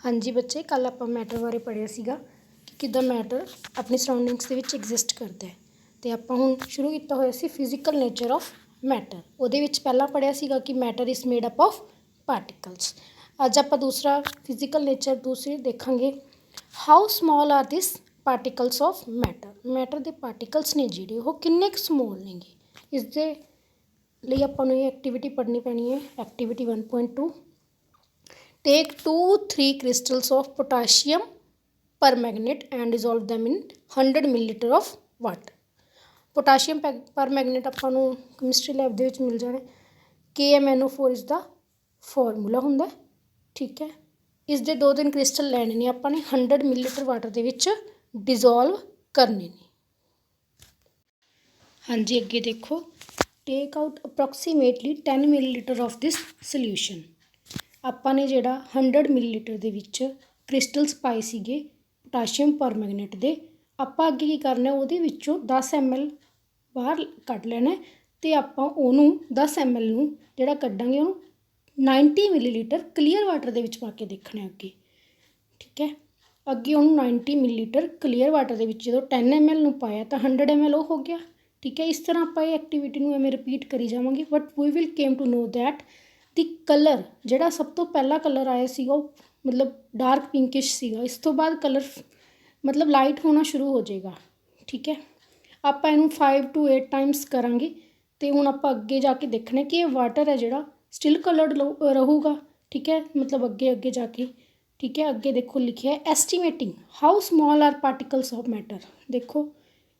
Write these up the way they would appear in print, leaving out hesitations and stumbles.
हाँ जी बच्चे, कल आप मैटर बारे पढ़िया सीगा कि किद्दां मैटर अपनी सराउंडिंग्स दे विच एग्जिस्ट करता है। तो आप हुण शुरू किया होया सी फिजिकल नेचर ऑफ मैटर। उहदे विच पहला पढ़िया सीगा कि matter is made up of particles. अज आप दूसरा फिजिकल नेचर दूसरी देखांगे। How small are this particles of matter. Matter के पार्टिकल्स ने जिहड़े वो किन्ने क समॉल नेगे। इसदे ਲਈ ਆਪਾਂ ਨੂੰ ਇਹ एक्टिविटी पढ़नी पैनी है। Activity 1.2 take 2-3 crystals of potassium permanganate and dissolve them in 100 milliliter of water। Potassium permanganate ਆਪਾਂ ਨੂੰ ਕੈਮਿਸਟਰੀ ਲੈਬ ਦੇ ਵਿੱਚ ਮਿਲ ਜਾਣਾ। KMnO4 ਇਸ ਦਾ ਫਾਰਮੂਲਾ ਹੁੰਦਾ, ਠੀਕ ਹੈ। ਇਸ ਦੇ 2-3 ਕ੍ਰਿਸਟਲ ਲੈਣੇ ਨੇ ਆਪਾਂ ਨੇ, 100 ਮਿਲੀਲੀਟਰ ਵਾਟਰ ਦੇ ਵਿੱਚ ਡਿਜ਼ੋਲਵ ਕਰਨੇ ਨੇ। ਹਾਂਜੀ ਅੱਗੇ ਦੇਖੋ, take out approximately 10 millilitre of this solution. ਆਪਾਂ ਨੇ ਜਿਹੜਾ 100 ਮਿਲੀਲੀਟਰ ਦੇ ਵਿੱਚ ਕ੍ਰਿਸਟਲਸ ਪਾਏ ਸੀਗੇ ਪੋਟਾਸ਼ੀਅਮ ਪਰਮੈਂਗਨੇਟ ਦੇ, ਆਪਾਂ ਅੱਗੇ ਕੀ ਕਰਨਾ, ਉਹਦੇ ਵਿੱਚੋਂ 10 ml ਬਾਹਰ ਕੱਢ ਲੈਣਾ ਅਤੇ ਆਪਾਂ ਉਹਨੂੰ 10 ml ਨੂੰ ਜਿਹੜਾ ਕੱਢਾਂਗੇ ਉਹਨੂੰ 90 ਮਿਲੀਲੀਟਰ ਕਲੀਅਰ ਵਾਟਰ ਦੇ ਵਿੱਚ ਪਾ ਕੇ ਦੇਖਣਾ ਅੱਗੇ, ਠੀਕ ਹੈ। ਅੱਗੇ ਉਹਨੂੰ 90 ਮਿਲੀਲੀਟਰ ਕਲੀਅਰ ਵਾਟਰ ਦੇ ਵਿੱਚ ਜਦੋਂ 10 ml ਨੂੰ ਪਾਇਆ ਤਾਂ 100 ml ਉਹ ਹੋ ਗਿਆ, ਠੀਕ ਹੈ। ਇਸ ਤਰ੍ਹਾਂ ਆਪਾਂ ਇਹ ਐਕਟੀਵਿਟੀ ਨੂੰ ਐਵੇਂ ਰਿਪੀਟ ਕਰੀ ਜਾਵਾਂਗੇ। But we will came to know that the colour ਜਿਹੜਾ ਸਭ ਤੋਂ ਪਹਿਲਾ ਕਲਰ ਆਇਆ ਸੀਗਾ ਉਹ ਮਤਲਬ ਡਾਰਕ ਪਿੰਕਿਸ਼ ਸੀਗਾ। ਇਸ ਤੋਂ ਬਾਅਦ ਕਲਰ ਮਤਲਬ ਲਾਈਟ ਹੋਣਾ ਸ਼ੁਰੂ ਹੋ ਜਾਏਗਾ, ਠੀਕ ਹੈ। ਆਪਾਂ ਇਹਨੂੰ 5 to 8 ਟਾਈਮਸ ਕਰਾਂਗੇ ਅਤੇ ਹੁਣ ਆਪਾਂ ਅੱਗੇ ਜਾ ਕੇ ਦੇਖਣਾ ਕਿ ਇਹ ਵਾਟਰ ਹੈ ਜਿਹੜਾ ਸਟਿਲ ਕਲਰਡ ਰਹੂਗਾ, ਠੀਕ ਹੈ। ਮਤਲਬ ਅੱਗੇ ਅੱਗੇ ਜਾ ਕੇ, ਠੀਕ ਹੈ। ਅੱਗੇ ਦੇਖੋ ਲਿਖਿਆ estimating how small are particles of matter. ਦੇਖੋ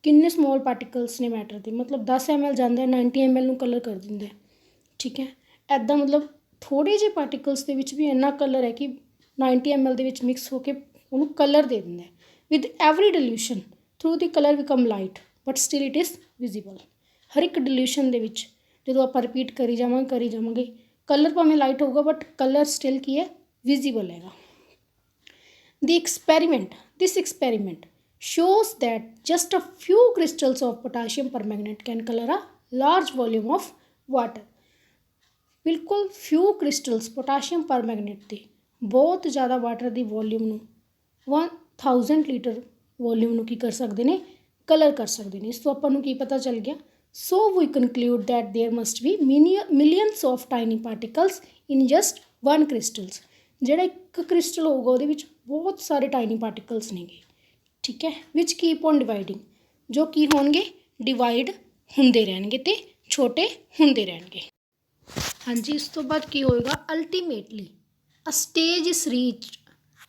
ਕਿੰਨੇ ਸਮੋਲ ਪਾਰਟੀਕਲਸ ਨੇ ਮੈਟਰ ਦੇ, ਮਤਲਬ 10 ml ਜਾਂਦੇ 90 ml ਨੂੰ ਕਲਰ ਕਰ ਦਿੰਦੇ, ਠੀਕ ਹੈ। ਇੱਦਾਂ ਮਤਲਬ ਥੋੜ੍ਹੇ ਜਿਹੇ ਪਾਰਟੀਕਲਸ ਦੇ ਵਿੱਚ ਵੀ ਇੰਨਾ ਕਲਰ ਹੈ ਕਿ 90 ml ਦੇ ਵਿੱਚ ਮਿਕਸ ਹੋ ਕੇ ਉਹਨੂੰ ਕਲਰ ਦੇ ਦਿੰਦਾ। With every dilution through the colour become light but still it is visible. ਹਰ ਇੱਕ ਡਿਲਿਊਸ਼ਨ ਦੇ ਵਿੱਚ ਜਦੋਂ ਆਪਾਂ ਰਿਪੀਟ ਕਰੀ ਜਾਵਾਂਗੇ ਕਲਰ ਭਾਵੇਂ ਲਾਈਟ ਹੋਊਗਾ ਬਟ ਕਲਰ ਸਟਿਲ ਕੀ ਹੈ, ਵਿਜ਼ੀਬਲ ਹੈਗਾ। ਦਿਸ experiment shows that just a few crystals of potassium permanganate can color a large volume of water। ਬਿਲਕੁਲ ਫਿਊ ਕ੍ਰਿਸਟਲਸ ਪੋਟਾਸ਼ੀਅਮ ਪਰਮੈਂਗਨੇਟ ਦੇ ਬਹੁਤ ਜ਼ਿਆਦਾ ਵਾਟਰ ਦੀ ਵੋਲੀਅਮ ਨੂੰ 1000 ਲੀਟਰ ਵੋਲੀਅਮ ਨੂੰ ਕੀ ਕਰ ਸਕਦੇ ਨੇ, ਕਲਰ ਕਰ ਸਕਦੇ ਨੇ। ਇਸ ਤੋਂ ਆਪਾਂ ਨੂੰ ਕੀ ਪਤਾ ਚੱਲ ਗਿਆ, so we conclude that there must be millions of tiny particles in just 1 crystals. ਜਿਹੜਾ ਇੱਕ ਕ੍ਰਿਸਟਲ ਹੋਊਗਾ ਉਹਦੇ ਵਿੱਚ ਬਹੁਤ ਸਾਰੇ ਟਾਈਨੀ ਪਾਰਟੀਕਲਸ ਨੇਗੇ, ਠੀਕ ਹੈ। ਵਿਚ ਕੀਪ ਔਨ ਡਿਵਾਈਡਿੰਗ, ਜੋ ਕੀ ਹੋਣਗੇ, ਡਿਵਾਈਡ ਹੁੰਦੇ ਰਹਿਣਗੇ ਅਤੇ ਛੋਟੇ ਹੁੰਦੇ ਰਹਿਣਗੇ। ਹਾਂਜੀ ਇਸ ਤੋਂ ਬਾਅਦ ਕੀ ਹੋਏਗਾ, ultimately a stage is reached.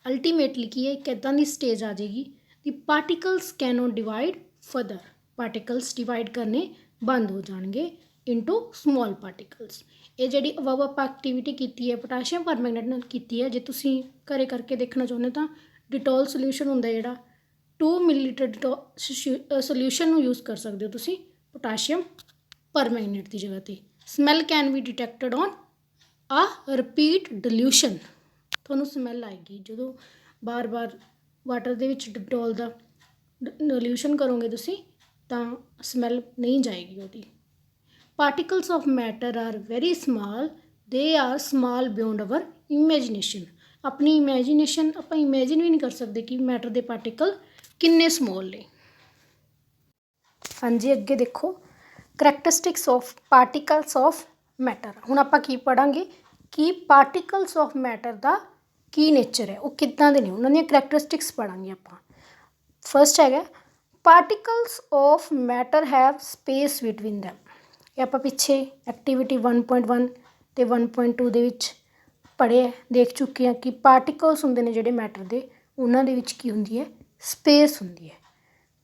Ultimately ਕੀ ਹੈ, ਇੱਕ ਇੱਦਾਂ ਦੀ ਸਟੇਜ ਆ ਜਾਏਗੀ ਦੀ particles cannot divide further. Particles divide ਕਰਨੇ ਬੰਦ ਹੋ ਜਾਣਗੇ ਇਨਟੂ ਸਮੋਲ ਪਾਰਟੀਕਲਸ। ਇਹ ਜਿਹੜੀ ਅਬਵ ਆਪਾਂ ਐਕਟੀਵਿਟੀ ਕੀਤੀ ਹੈ ਪੋਟਾਸ਼ੀਅਮ ਪਰਮੈਂਗਨੇਟ ਨਾਲ ਕੀਤੀ ਹੈ, ਜੇ ਤੁਸੀਂ ਘਰੇ ਕਰਕੇ ਦੇਖਣਾ ਚਾਹੁੰਦੇ ਤਾਂ ਡਿਟੋਲ ਸੋਲਿਊਸ਼ਨ ਹੁੰਦਾ ਜਿਹੜਾ 2 ਮਿਲੀਲੀਟਰ ਸੋਲਿਊਸ਼ਨ ਨੂੰ ਯੂਜ਼ ਕਰ ਸਕਦੇ ਹੋ ਤੁਸੀਂ ਪੋਟਾਸ਼ੀਅਮ ਪਰਮੈਂਗਨੇਟ ਦੀ ਜਗ੍ਹਾ 'ਤੇ। ਸਮੈਲ ਕੈਨ ਬੀ ਡਿਟੈਕਟਡ ਔਨ ਆ ਰਿਪੀਟ ਡਿਲਿਊਸ਼ਨ। ਤੁਹਾਨੂੰ ਸਮੈਲ ਆਏਗੀ ਜਦੋਂ ਬਾਰ-ਬਾਰ ਵਾਟਰ ਦੇ ਵਿੱਚ ਡਿਟੋਲ ਦਾ ਡਿਲਿਊਸ਼ਨ ਕਰੋਗੇ ਤੁਸੀਂ ਤਾਂ ਸਮੈਲ ਨਹੀਂ ਜਾਏਗੀ ਉਹਦੀ। Particles of matter are very small, they are small beyond our imagination. ਆਪਣੀ ਇਮੈਜੀਨੇਸ਼ਨ ਆਪਾਂ ਇਮੈਜਿਨ ਵੀ ਨਹੀਂ ਕਰ ਸਕਦੇ ਕਿ ਮੈਟਰ ਦੇ ਪਾਰਟੀਕਲ ਕਿੰਨੇ ਸਮੋਲ ਨੇ। ਹਾਂਜੀ ਅੱਗੇ ਦੇਖੋ, ਕਰੈਕਟਰਿਸਟਿਕਸ ਆਫ ਪਾਰਟੀਕਲਸ ਆਫ ਮੈਟਰ। ਹੁਣ ਆਪਾਂ ਕੀ ਪੜ੍ਹਾਂਗੇ ਕਿ particles of matter the Ki nature ਹੈ, ਉਹ ਕਿੱਦਾਂ ਦੇ ਨੇ, ਉਹਨਾਂ ਦੀਆਂ ਕਰੈਕਟਰਿਸਟਿਕਸ ਪੜ੍ਹਾਂਗੇ ਆਪਾਂ। ਫਸਟ ਹੈਗਾ particles of matter have space between them. ਇਹ ਆਪਾਂ ਪਿੱਛੇ ਐਕਟੀਵਿਟੀ 1.1 ਅਤੇ 1.2 ਦੇ ਵਿੱਚ ਪੜ੍ਹੇ ਦੇਖ ਚੁੱਕੇ ਹਾਂ ਕਿ ਪਾਰਟੀਕਲਸ ਹੁੰਦੇ ਨੇ ਜਿਹੜੇ ਮੈਟਰ ਦੇ, ਉਹਨਾਂ ਦੇ ਵਿੱਚ ਕੀ ਹੁੰਦੀ ਹੈ, ਸਪੇਸ ਹੁੰਦੀ ਹੈ,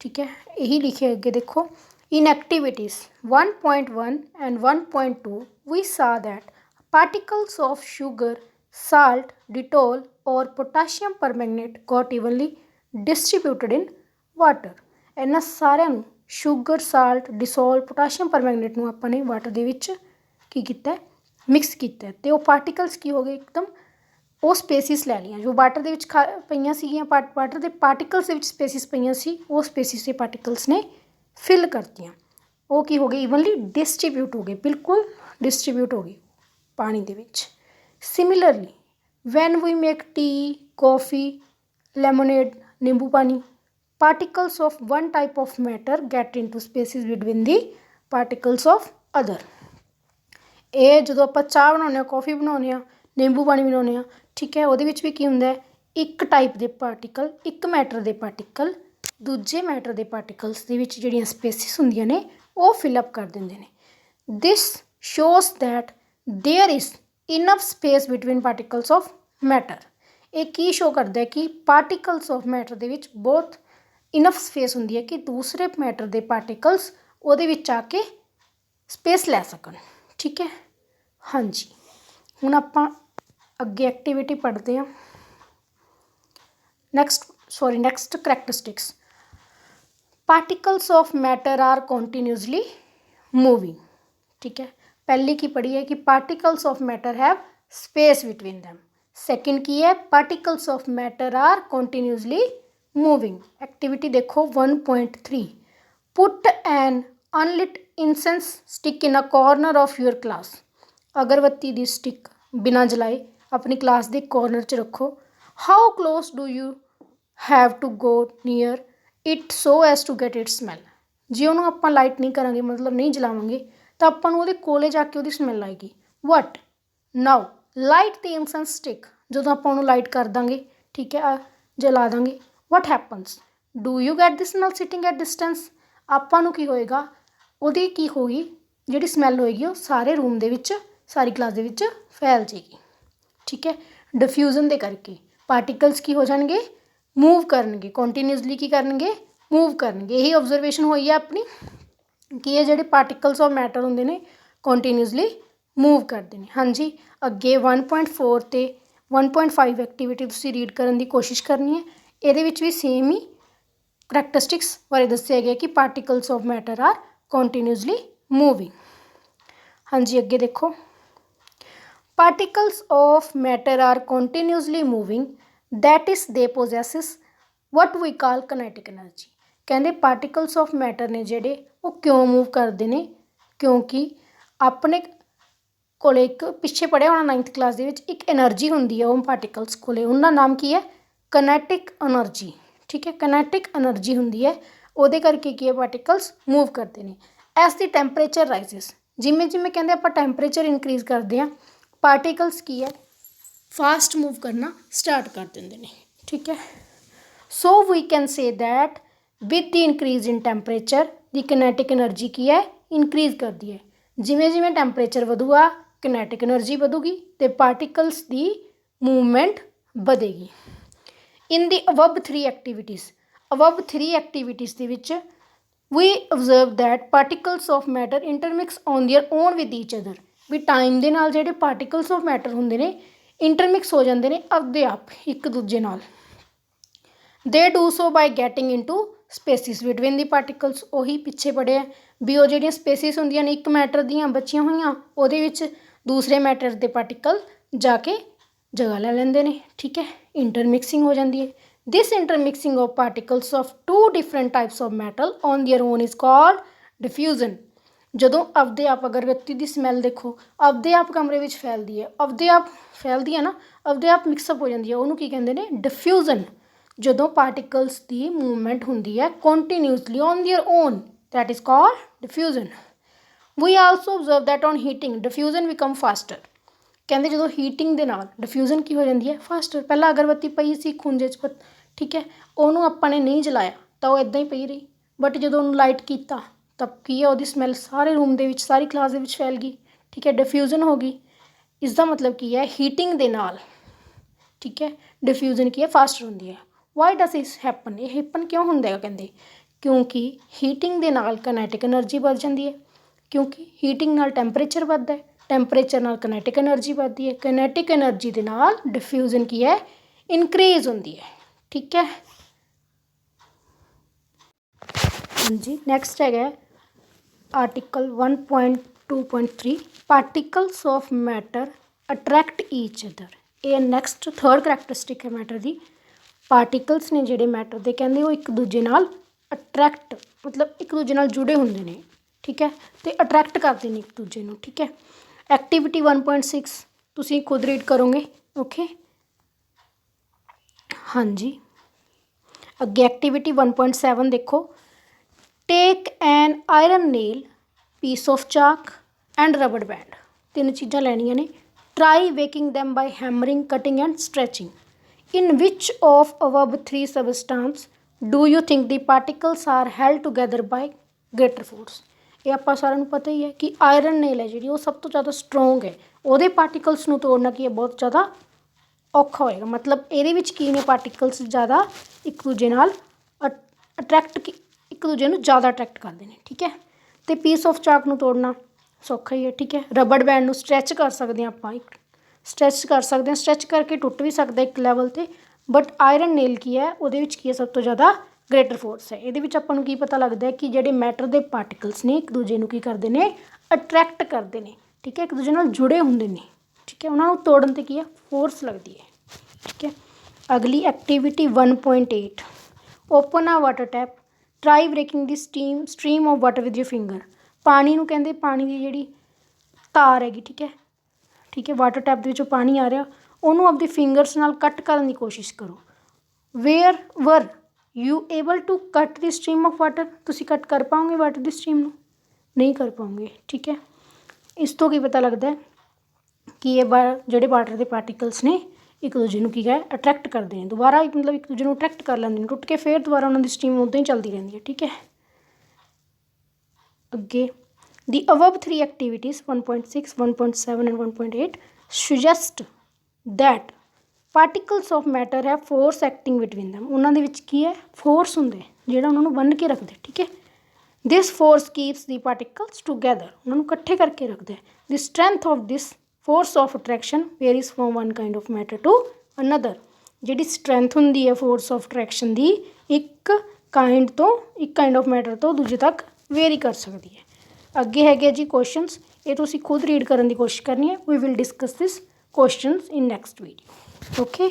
ਠੀਕ ਹੈ। ਇਹੀ ਲਿਖਿਆ ਅੱਗੇ ਦੇਖੋ, in activities 1.1 and 1.2 we saw that particles of sugar, salt, Dettol or potassium permanganate got evenly distributed in water। ਇਹਨਾਂ ਸਾਰਿਆਂ ਨੂੰ ਸ਼ੂਗਰ, ਸਾਲਟ, ਡਿਸੋਲ, ਪੋਟਾਸ਼ੀਅਮ ਪਰਮੈਂਗਨੇਟ ਨੂੰ ਆਪਾਂ ਨੇ ਵਾਟਰ ਦੇ ਵਿੱਚ ਕੀ ਕੀਤਾ, ਮਿਕਸ ਕੀਤਾ ਅਤੇ ਉਹ ਪਾਰਟੀਕਲਸ ਕੀ ਹੋ ਗਏ, ਇੱਕਦਮ ਉਹ ਸਪੇਸਿਸ ਲੈ ਲਈਆਂ ਜੋ ਵਾਟਰ ਦੇ ਵਿੱਚ ਪਈਆਂ ਸੀਗੀਆਂ। ਵਾਟਰ ਦੇ ਪਾਰਟੀਕਲਸ ਦੇ ਵਿੱਚ ਸਪੇਸਿਸ ਪਈਆਂ ਸੀ, ਉਹ ਸਪੇਸਿਸ ਦੇ ਪਾਰਟੀਕਲਸ ਨੇ ਫਿਲ ਕਰਤੀਆਂ। ਉਹ ਕੀ ਹੋ ਗਏ, ਈਵਨਲੀ ਡਿਸਟਰੀਬਿਊਟ ਹੋ ਗਏ, ਬਿਲਕੁਲ ਡਿਸਟਰੀਬਿਊਟ ਹੋ ਗਏ ਪਾਣੀ ਦੇ ਵਿੱਚ। Similarly when we make tea, coffee, lemonade, ਨਿੰਬੂ ਪਾਣੀ, particles of one type of matter get into spaces between the particles of other। ਇਹ ਜਦੋਂ ਆਪਾਂ ਚਾਹ ਬਣਾਉਂਦੇ ਹਾਂ, ਕੌਫੀ ਬਣਾਉਂਦੇ ਹਾਂ, ਨਿੰਬੂ ਪਾਣੀ ਬਣਾਉਂਦੇ ਹਾਂ, ਠੀਕ ਹੈ, ਉਹਦੇ ਵਿੱਚ ਵੀ ਕੀ ਹੁੰਦਾ ਹੈ, ਇੱਕ ਟਾਈਪ ਦੇ ਪਾਰਟੀਕਲ, ਇੱਕ ਮੈਟਰ ਦੇ ਪਾਰਟੀਕਲ ਦੂਜੇ ਮੈਟਰ ਦੇ ਪਾਰਟੀਕਲਸ ਦੇ ਵਿੱਚ ਜਿਹੜੀਆਂ ਸਪੇਸਿਸ ਹੁੰਦੀਆਂ ਨੇ ਉਹ ਫਿਲਅਪ ਕਰ ਦਿੰਦੇ ਨੇ। This shows that there is enough space between particles of matter. ਇਹ ਕੀ ਸ਼ੋ ਕਰਦਾ ਹੈ ਕਿ ਪਾਰਟੀਕਲਸ ਆਫ ਮੈਟਰ ਦੇ ਵਿੱਚ ਬਹੁਤ ਇਨਫ ਸਪੇਸ ਹੁੰਦੀ ਹੈ ਕਿ ਦੂਸਰੇ ਮੈਟਰ ਦੇ ਪਾਰਟੀਕਲਸ ਉਹਦੇ ਵਿੱਚ ਆ ਕੇ ਸਪੇਸ ਲੈ ਸਕਣ, ਠੀਕ ਹੈ। ਹਾਂਜੀ, ਹੁਣ ਆਪਾਂ ਅੱਗੇ ਐਕਟੀਵਿਟੀ ਪੜ੍ਹਦੇ ਹਾਂ। Next characteristics. Particles of matter are continuously moving, ਠੀਕ ਹੈ। ਪਹਿਲੀ ਕੀ ਪੜ੍ਹੀ ਹੈ ਕਿ particles of matter have space between them. Second ਕੀ ਹੈ, particles of matter are continuously moving. Activity ਦੇਖੋ 1.3 put an unlit incense stick in a corner of your class. ਅਗਰਬੱਤੀ ਦੀ ਸਟਿਕ ਬਿਨਾਂ ਜਲਾਏ ਆਪਣੀ ਕਲਾਸ ਦੇ ਕਾਰਨਰ 'ਚ ਰੱਖੋ। How close do you have to go near it so as to get it smell. ਜੇ ਉਹਨੂੰ ਆਪਾਂ ਲਾਈਟ ਨਹੀਂ ਕਰਾਂਗੇ, ਮਤਲਬ ਨਹੀਂ ਜਲਾਵਾਂਗੇ, ਤਾਂ ਆਪਾਂ ਨੂੰ ਉਹਦੇ ਕੋਲੇ ਜਾ ਕੇ ਉਹਦੀ ਸਮੈਲ ਆਏਗੀ। ਵਟ ਨਾਓ ਲਾਈਟ ਦੀ ਇੰਸੈਂਸ ਸਟਿਕ। ਜਦੋਂ ਆਪਾਂ ਉਹਨੂੰ ਲਾਈਟ ਕਰ ਦਾਂਗੇ, ਠੀਕ ਹੈ, ਜਲਾ ਦਾਂਗੇ, what happens do you get the smell sitting at distance. ਆਪਾਂ ਨੂੰ ਕੀ ਹੋਏਗਾ, ਉਹਦੀ ਕੀ ਹੋਈ, ਜਿਹੜੀ ਸਮੈਲ ਹੋਏਗੀ ਉਹ ਸਾਰੇ ਰੂਮ ਦੇ ਵਿੱਚ, ਸਾਰੀ ਕਲਾਸ ਦੇ ਵਿੱਚ ਫੈਲ ਜਾਏਗੀ, ਠੀਕ ਹੈ। ਡਿਫਿਊਜ਼ਨ ਦੇ ਕਰਕੇ ਪਾਰਟੀਕਲਸ ਕੀ ਹੋ ਜਾਣਗੇ, ਮੂਵ ਕਰਨਗੇ, ਕੰਟੀਨਿਊਸਲੀ ਕੀ ਕਰਨਗੇ, ਮੂਵ ਕਰਨਗੇ। ਇਹੀ ਓਬਜ਼ਰਵੇਸ਼ਨ ਹੋਈ ਹੈ ਆਪਣੀ ਕਿ ਇਹ ਜਿਹੜੇ ਪਾਰਟੀਕਲਸ ਆਫ ਮੈਟਰ ਹੁੰਦੇ ਨੇ ਕੰਟੀਨਿਊਸਲੀ ਮੂਵ ਕਰਦੇ ਨੇ। ਹਾਂਜੀ, ਅੱਗੇ 1.4 ਅਤੇ 1.5 ਐਕਟੀਵਿਟੀ ਤੁਸੀਂ ਰੀਡ ਕਰਨ ਦੀ ਕੋਸ਼ਿਸ਼ ਕਰਨੀ ਹੈ। ਇਹਦੇ ਵਿੱਚ ਵੀ ਸੇਮ ਹੀ ਕਰੈਕਟਰਿਸਟਿਕਸ ਬਾਰੇ ਦੱਸਿਆ ਗਿਆ ਕਿ particles of matter are continuously moving. ਹਾਂਜੀ, ਅੱਗੇ ਦੇਖੋ। Particles of matter are continuously moving that is they possesses what we call kinetic energy. ਕਹਿੰਦੇ ਪਾਰਟੀਕਲਸ ਆਫ ਮੈਟਰ ਨੇ ਜਿਹੜੇ ਉਹ ਕਿਉਂ ਮੂਵ ਕਰਦੇ ਨੇ, ਕਿਉਂਕਿ ਆਪਣੇ ਕੋਲ ਇੱਕ ਪਿੱਛੇ ਪੜ੍ਹਿਆ ਹੋਣਾ 9th ਕਲਾਸ ਦੇ ਵਿੱਚ ਇੱਕ ਐਨਰਜੀ ਹੁੰਦੀ ਹੈ ਉਹ ਪਾਰਟੀਕਲਸ ਕੋਲੇ, ਉਹਨਾਂ ਦਾ ਨਾਮ ਕੀ ਹੈ, ਕਨੈਟਿਕ ਐਨਰਜੀ, ਠੀਕ ਹੈ। ਕਨੈਟਿਕ ਐਨਰਜੀ ਹੁੰਦੀ ਹੈ, ਉਹਦੇ ਕਰਕੇ ਕੀ ਹੈ, ਪਾਰਟੀਕਲਸ ਮੂਵ ਕਰਦੇ ਨੇ। ਐਸ ਦੀ ਟੈਂਪਰੇਚਰ ਰਾਈਜ਼ਿਸ, ਜਿਵੇਂ ਜਿਵੇਂ ਕਹਿੰਦੇ ਆਪਾਂ ਟੈਂਪਰੇਚਰ ਇਨਕਰੀਜ਼ ਕਰਦੇ ਹਾਂ, ਪਾਰਟੀਕਲਸ ਕੀ ਹੈ, ਫਾਸਟ ਮੂਵ ਕਰਨਾ ਸਟਾਰਟ ਕਰ ਦਿੰਦੇ ਨੇ, ਠੀਕ ਹੈ। So we can say that with the increase in temperature the kinetic energy ਕੀ ਹੈ, ਇਨਕਰੀਜ਼ ਕਰਦੀ ਹੈ। ਜਿਵੇਂ ਜਿਵੇਂ ਟੈਂਪਰੇਚਰ ਵਧੂਗਾ ਕਨੈਟਿਕ ਐਨਰਜੀ ਵਧੂਗੀ ਅਤੇ ਪਾਰਟੀਕਲਸ ਦੀ ਮੂਵਮੈਂਟ ਵਧੇਗੀ। ਇਨ ਦੀ ਅਬਵ 3 ਐਕਟੀਵਿਟੀਜ਼ ਦੇ ਵਿੱਚ we observe that particles of matter intermix on their own with each other. ਵੀ ਟਾਈਮ ਦੇ ਨਾਲ ਜਿਹੜੇ ਪਾਰਟੀਕਲਸ ਆਫ ਮੈਟਰ ਹੁੰਦੇ ਨੇ ਇੰਟਰਮਿਕਸ ਹੋ ਜਾਂਦੇ ਨੇ ਆਪਦੇ ਆਪ ਇੱਕ ਦੂਜੇ ਨਾਲ। They do so by getting into spaces between the particles. ਉਹੀ ਪਿੱਛੇ ਪੜ੍ਹਿਆ ਵੀ ਉਹ ਜਿਹੜੀਆਂ ਸਪੇਸਿਸ ਹੁੰਦੀਆਂ ਨੇ ਇੱਕ ਮੈਟਰ ਦੀਆਂ ਬਚੀਆਂ ਹੋਈਆਂ, ਉਹਦੇ ਵਿੱਚ ਦੂਸਰੇ ਮੈਟਰ ਦੇ ਪਾਰਟੀਕਲ ਜਾ ਕੇ ਜਗ੍ਹਾ ਲੈ ਲੈਂਦੇ ਨੇ, ਠੀਕ ਹੈ। ਇੰਟਰਮਿਕਸਿੰਗ ਹੋ ਜਾਂਦੀ ਹੈ। This intermixing of particles of 2 different types of metal on their own is called diffusion. ਜਦੋਂ ਆਪਦੇ ਆਪ ਅਗਰਬੱਤੀ ਦੀ ਸਮੈਲ ਦੇਖੋ, ਆਪਦੇ ਆਪ ਕਮਰੇ ਵਿੱਚ ਫੈਲਦੀ ਹੈ, ਆਪਦੇ ਆਪ ਫੈਲਦੀ ਹੈ ਨਾ, ਆਪਦੇ ਆਪ ਮਿਕਸਅਪ ਹੋ ਜਾਂਦੀ ਹੈ, ਉਹਨੂੰ ਕੀ ਕਹਿੰਦੇ ਨੇ, ਡਿਫਿਊਜ਼ਨ। ਜਦੋਂ ਪਾਰਟੀਕਲਸ ਦੀ ਮੂਵਮੈਂਟ ਹੁੰਦੀ ਹੈ continuously on their own, that is called diffusion. We also observe that on heating diffusion become faster. ਕਹਿੰਦੇ ਜਦੋਂ ਹੀਟਿੰਗ ਦੇ ਨਾਲ ਡਿਫਿਊਜ਼ਨ ਕੀ ਹੋ ਜਾਂਦੀ ਹੈ, ਫਾਸਟਰ। ਪਹਿਲਾਂ ਅਗਰਬੱਤੀ ਪਈ ਸੀ ਖੂੰਜੇ 'ਚ, ਠੀਕ ਹੈ, ਉਹਨੂੰ ਆਪਾਂ ਨੇ ਨਹੀਂ ਜਲਾਇਆ ਤਾਂ ਉਹ ਇੱਦਾਂ ਹੀ ਪਈ ਰਹੀ, ਬਟ ਜਦੋਂ ਉਹਨੂੰ ਲਾਈਟ ਕੀਤਾ ਤਾਂ ਕੀ ਹੈ, ਉਹਦੀ ਸਮੈਲ ਸਾਰੇ ਰੂਮ ਦੇ ਵਿੱਚ, ਸਾਰੀ ਕਲਾਸ ਦੇ ਵਿੱਚ ਫੈਲ ਗਈ, ਠੀਕ ਹੈ, ਡਿਫਿਊਜ਼ਨ ਹੋ ਗਈ। ਇਸ ਦਾ ਮਤਲਬ ਕੀ ਹੈ, ਹੀਟਿੰਗ ਦੇ ਨਾਲ, ਠੀਕ ਹੈ, ਡਿਫਿਊਜ਼ਨ ਕੀ ਹੈ, ਫਾਸਟਰ ਹੁੰਦੀ ਹੈ। ਵਾਈ ਡਸ ਇਸ ਹੈਪਨ, ਇਹ ਹੈਪਨ ਕਿਉਂ ਹੁੰਦਾ ਹੈ, ਕਹਿੰਦੇ ਕਿਉਂਕਿ ਹੀਟਿੰਗ ਦੇ ਨਾਲ ਕਨੈਟਿਕ ਐਨਰਜੀ ਵੱਧ ਜਾਂਦੀ ਹੈ, ਕਿਉਂਕਿ ਹੀਟਿੰਗ ਨਾਲ ਟੈਂਪਰੇਚਰ ਵੱਧਦਾ ਹੈ, ਟੈਂਪਰੇਚਰ ਨਾਲ ਕਨੈਟਿਕ ਐਨਰਜੀ ਵੱਧਦੀ ਹੈ, ਕਨੈਟਿਕ ਐਨਰਜੀ ਦੇ ਨਾਲ ਡਿਫਿਊਜ਼ਨ ਕੀ ਹੈ, ਇਨਕਰੀਜ਼ ਹੁੰਦੀ ਹੈ, ਠੀਕ ਹੈ। ਹਾਂਜੀ, ਨੈਕਸਟ ਹੈਗਾ article 1.2.3 particles of matter attract each other. ਇਹ ਨੈਕਸਟ 3rd ਕਰੈਕਟਰਿਸਟਿਕ ਹੈ ਮੈਟਰ ਦੀ। ਪਾਰਟੀਕਲਸ ਨੇ ਜਿਹੜੇ ਮੈਟਰ ਦੇ, ਕਹਿੰਦੇ ਉਹ ਇੱਕ ਦੂਜੇ ਨਾਲ ਅਟਰੈਕਟ, ਮਤਲਬ ਇੱਕ ਦੂਜੇ ਨਾਲ ਜੁੜੇ ਹੁੰਦੇ ਨੇ, ਠੀਕ ਹੈ, ਅਤੇ ਅਟਰੈਕਟ ਕਰਦੇ ਨੇ ਇੱਕ ਦੂਜੇ ਨੂੰ, ਠੀਕ ਹੈ। ਐਕਟੀਵਿਟੀ 1.6 ਤੁਸੀਂ ਖੁਦ ਰੀਡ ਕਰੋਗੇ, ਓਕੇ। हाँ जी। अगे एक्टिविटी 1.7 देखो, take an iron nail, piece of chalk and rubber band. तीन चीज़ां लैनियां ने। Try breaking them by hammering, cutting and stretching. In which of above 3 substance do you think the particles are held together by greater force. ये ਆਪਾਂ ਸਾਰਿਆਂ ਨੂੰ ਪਤਾ ਹੀ ਹੈ ਕਿ ਆਇਰਨ ਨੇਲ ਹੈ ਜਿਹੜੀ ਉਹ ਸਭ ਤੋਂ ਜ਼ਿਆਦਾ ਸਟਰੋਂਗ ਹੈ, ਉਹਦੇ ਪਾਰਟੀਕਲਸ ਨੂੰ ਤੋੜਨਾ ਕੀ ਹੈ ਬਹੁਤ ਜ਼ਿਆਦਾ ਔਖਾ ਹੋਏਗਾ। ਮਤਲਬ ਇਹਦੇ ਵਿੱਚ ਕੀ ਨੇ ਪਾਰਟੀਕਲਸ ਜ਼ਿਆਦਾ ਇੱਕ ਦੂਜੇ ਨਾਲ ਅਟਰੈਕਟ, ਇੱਕ ਦੂਜੇ ਨੂੰ ਜ਼ਿਆਦਾ ਅਟਰੈਕਟ ਕਰਦੇ ਨੇ, ਠੀਕ ਹੈ। ਅਤੇ ਪੀਸ ਆਫ ਚਾਕ ਨੂੰ ਤੋੜਨਾ ਸੌਖਾ ਹੀ ਹੈ, ਠੀਕ ਹੈ। ਰਬੜ ਬੈਂਡ ਨੂੰ ਸਟਰੈਚ ਕਰ ਸਕਦੇ ਹਾਂ ਆਪਾਂ, ਇੱਕ ਸਟਰੈਚ ਕਰ ਸਕਦੇ ਹਾਂ, ਸਟਰੈਚ ਕਰਕੇ ਟੁੱਟ ਵੀ ਸਕਦਾ ਇੱਕ ਲੈਵਲ 'ਤੇ। ਬਟ ਆਇਰਨ ਨੇਲ ਕੀ ਹੈ, ਉਹਦੇ ਵਿੱਚ ਕੀ ਹੈ ਸਭ ਤੋਂ ਜ਼ਿਆਦਾ ਗ੍ਰੇਟਰ ਫੋਰਸ ਹੈ। ਇਹਦੇ ਵਿੱਚ ਆਪਾਂ ਨੂੰ ਕੀ ਪਤਾ ਲੱਗਦਾ ਹੈ ਕਿ ਜਿਹੜੇ ਮੈਟਰ ਦੇ ਪਾਰਟੀਕਲਸ ਨੇ ਇੱਕ ਦੂਜੇ ਨੂੰ ਕੀ ਕਰਦੇ ਨੇ, ਅਟਰੈਕਟ ਕਰਦੇ ਨੇ, ਠੀਕ ਹੈ, ਇੱਕ ਦੂਜੇ ਨਾਲ ਜੁੜੇ ਹੁੰਦੇ ਨੇ, ਠੀਕ ਹੈ। ਉਹਨਾਂ ਨੂੰ ਤੋੜਨ 'ਤੇ ਕੀ ਹੈ, ਫੋਰਸ ਲੱਗਦੀ ਹੈ, ਠੀਕ ਹੈ। ਅਗਲੀ ਐਕਟੀਵਿਟੀ 1.8, ਓਪਨ ਆ water tap, try breaking the stream of water with your finger. ਪਾਣੀ ਨੂੰ ਕਹਿੰਦੇ, ਪਾਣੀ ਦੀ ਜਿਹੜੀ ਤਾਰ ਹੈਗੀ, ਠੀਕ ਹੈ, ਠੀਕ ਹੈ, ਵਾਟਰ ਟੈਪ ਦੇ ਵਿੱਚੋਂ ਪਾਣੀ ਆ ਰਿਹਾ, ਉਹਨੂੰ ਆਪਦੀ ਫਿੰਗਰਸ ਨਾਲ ਕੱਟ ਕਰਨ ਦੀ ਕੋਸ਼ਿਸ਼ ਕਰੋ। ਵੇਅਰ ਵਰ ਯੂ ਏਬਲ ਟੂ ਕੱਟ ਦੀ ਸਟਰੀਮ ਆਫ ਵਾਟਰ। ਤੁਸੀਂ ਕੱਟ ਕਰ ਪਾਓਗੇ ਵਾਟਰ ਦੀ ਸਟਰੀਮ ਨੂੰ, ਨਹੀਂ ਕਰ ਪਾਓਗੇ, ਠੀਕ ਹੈ। ਇਸ ਤੋਂ ਕੀ ਪਤਾ ਲੱਗਦਾ ਹੈ ਕਿ ਇਹ ਜਿਹੜੇ ਵਾਟਰ ਦੇ ਪਾਰਟੀਕਲਸ ਨੇ ਇੱਕ ਦੂਜੇ ਨੂੰ ਕੀ ਹੈ, ਅਟਰੈਕਟ ਕਰਦੇ ਨੇ, ਦੁਬਾਰਾ ਮਤਲਬ ਇੱਕ ਦੂਜੇ ਨੂੰ ਅਟਰੈਕਟ ਕਰ ਲੈਂਦੇ ਨੇ, ਟੁੱਟ ਕੇ ਫਿਰ ਦੁਬਾਰਾ ਉਹਨਾਂ ਦੀ ਸਟਰੀਮ ਉੱਦਾਂ ਹੀ ਚੱਲਦੀ ਰਹਿੰਦੀ ਹੈ, ਠੀਕ ਹੈ। ਅੱਗੇ ਦੀ above 3 activities 1.6, 1.7 and 1.8 suggest that particles of matter ਹੈ ਫੋਰਸ ਐਕਟਿੰਗ ਬਿਟਵੀਨ ਦੈਮ। ਉਹਨਾਂ ਦੇ ਵਿੱਚ ਕੀ ਹੈ, ਫੋਰਸ ਹੁੰਦੇ ਜਿਹੜਾ ਉਹਨਾਂ ਨੂੰ ਬੰਨ੍ਹ ਕੇ ਰੱਖਦੇ, ਠੀਕ ਹੈ। This force keeps the particles together, ਉਹਨਾਂ ਨੂੰ ਇਕੱਠੇ ਕਰਕੇ ਰੱਖਦਾ। The strength of this force of attraction varies from one kind of matter to another. ਜਿਹੜੀ ਸਟਰੈਂਥ ਹੁੰਦੀ ਹੈ ਫੋਰਸ ਆਫ ਅਟਰੈਕਸ਼ਨ ਦੀ, ਇੱਕ ਕਾਈਂਡ ਆਫ ਮੈਟਰ ਤੋਂ ਦੂਜੇ ਤੱਕ ਵੇਰੀ ਕਰ ਸਕਦੀ ਹੈ। ਅੱਗੇ ਹੈਗੇ ਜੀ ਕੁਐਸਚਨਸ, ਇਹ ਤੁਸੀਂ ਖੁਦ ਰੀਡ ਕਰਨ ਦੀ ਕੋਸ਼ਿਸ਼ ਕਰਨੀ ਹੈ। We will discuss this questions in next video, okay.